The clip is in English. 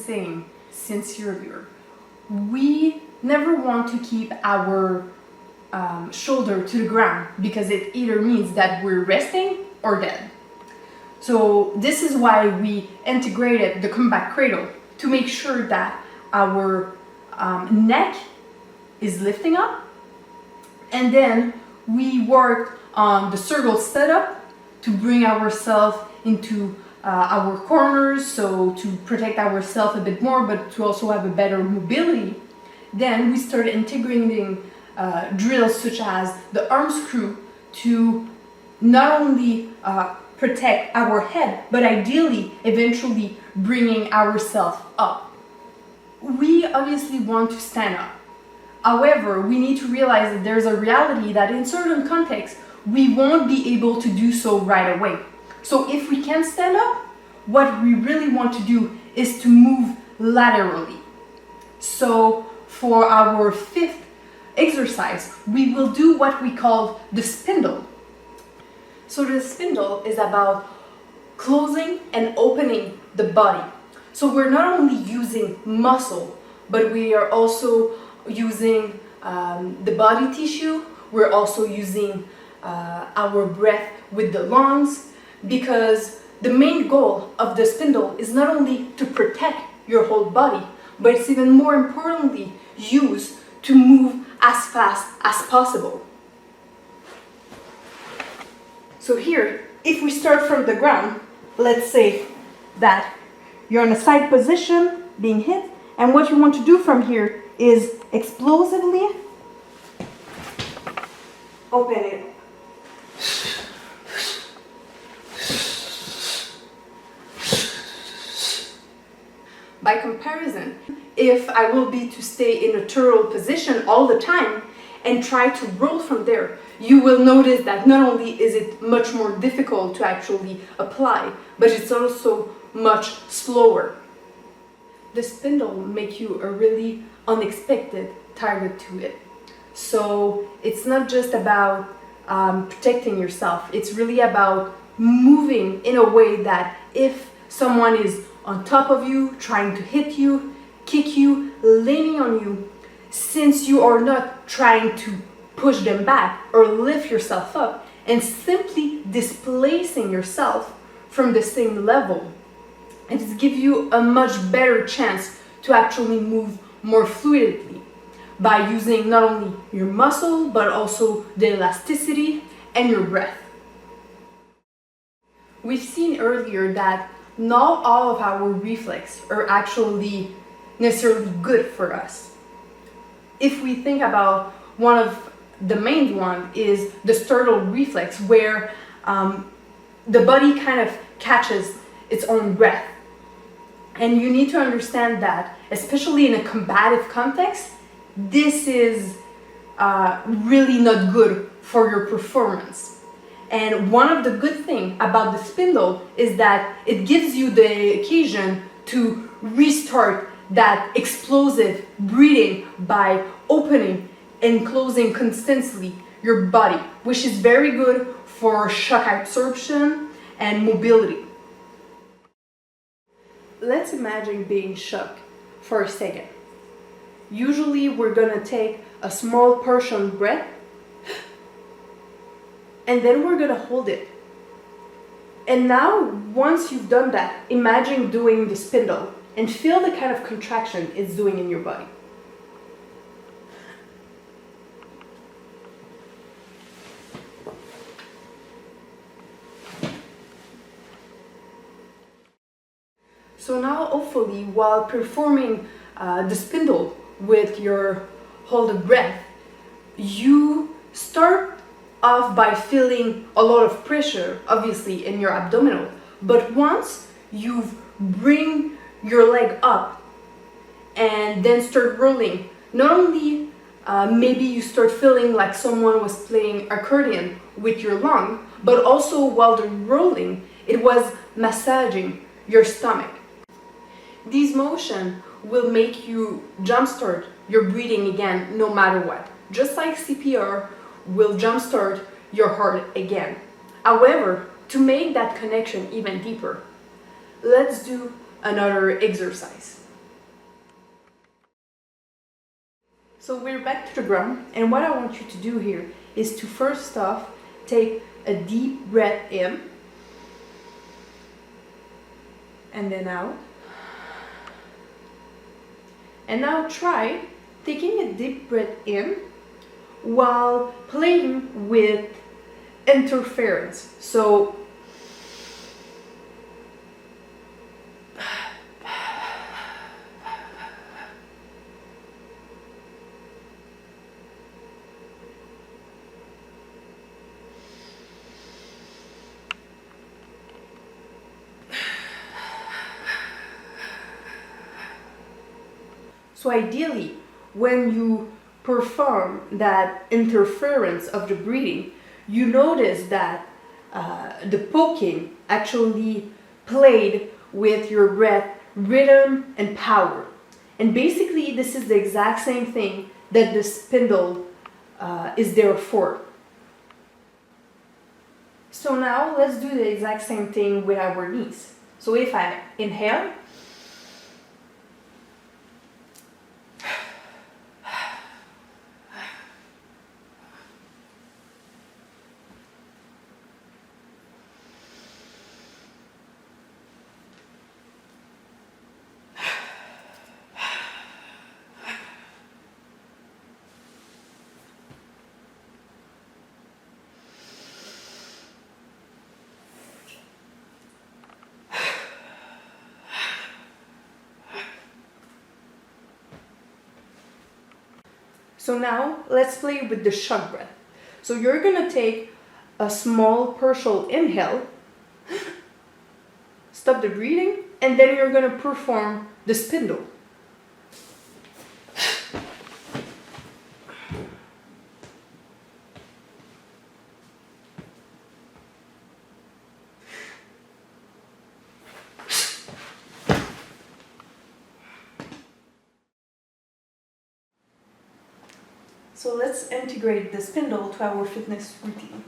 saying since earlier, we never want to keep our shoulder to the ground because it either means that we're resting or dead. So this is why we integrated the comeback cradle to make sure that our neck is lifting up, and then we worked on the circle setup to bring ourselves into our corners, so to protect ourselves a bit more, but to also have a better mobility. Then we started integrating drills such as the arm screw to not only protect our head, but ideally, eventually bringing ourselves up. We obviously want to stand up. However, we need to realize that there's a reality that in certain contexts, we won't be able to do so right away. So if we can stand up, what we really want to do is to move laterally. So for our fifth exercise, we will do what we call the spindle. So the spindle is about closing and opening the body. So we're not only using muscle, but we are also using the body tissue. We're also using our breath with the lungs, because the main goal of the spindle is not only to protect your whole body, but it's even more importantly used to move as fast as possible. So here, if we start from the ground, let's say that you're in a side position being hit, and what you want to do from here is explosively open it. By comparison, if I will be to stay in a turtle position all the time and try to roll from there, you will notice that not only is it much more difficult to actually apply, but it's also much slower. The spindle makes you a really unexpected target to it. So it's not just about protecting yourself, it's really about moving in a way that if someone is on top of you, trying to hit you, kick you, leaning on you, since you are not trying to push them back or lift yourself up and simply displacing yourself from the same level, it gives you a much better chance to actually move more fluidly by using not only your muscle but also the elasticity and your breath. We've seen earlier that not all of our reflexes are actually necessarily good for us. If we think about one of the main one is the startle reflex, where the body kind of catches its own breath. And you need to understand that, especially in a combative context, this is really not good for your performance. And one of the good things about the spindle is that it gives you the occasion to restart that explosive breathing by opening and closing constantly your body, which is very good for shock absorption and mobility. Let's imagine being shocked for a second. Usually we're gonna take a small portion breath and then we're gonna hold it. And now, once you've done that, imagine doing the spindle and feel the kind of contraction it's doing in your body. So now, hopefully, while performing the spindle with your hold of breath, you start off by feeling a lot of pressure, obviously, in your abdominal. But once you bring your leg up and then start rolling, not only maybe you start feeling like someone was playing accordion with your lung, but also while they're rolling, it was massaging your stomach. These motions will make you jumpstart your breathing again no matter what. Just like CPR will jumpstart your heart again. However, to make that connection even deeper, let's do another exercise. So we're back to the ground, and what I want you to do here is to first off take a deep breath in and then out. And now try taking a deep breath in while playing with interference. So So ideally, when you perform that interference of the breathing, you notice that the poking actually played with your breath rhythm and power. And basically, this is the exact same thing that the spindle is there for. So now let's do the exact same thing with our knees. So if I inhale, so now let's play with the shock breath. So you're gonna take a small partial inhale, stop the breathing, and then you're gonna perform the spindle. So let's integrate the spindle to our fitness routine.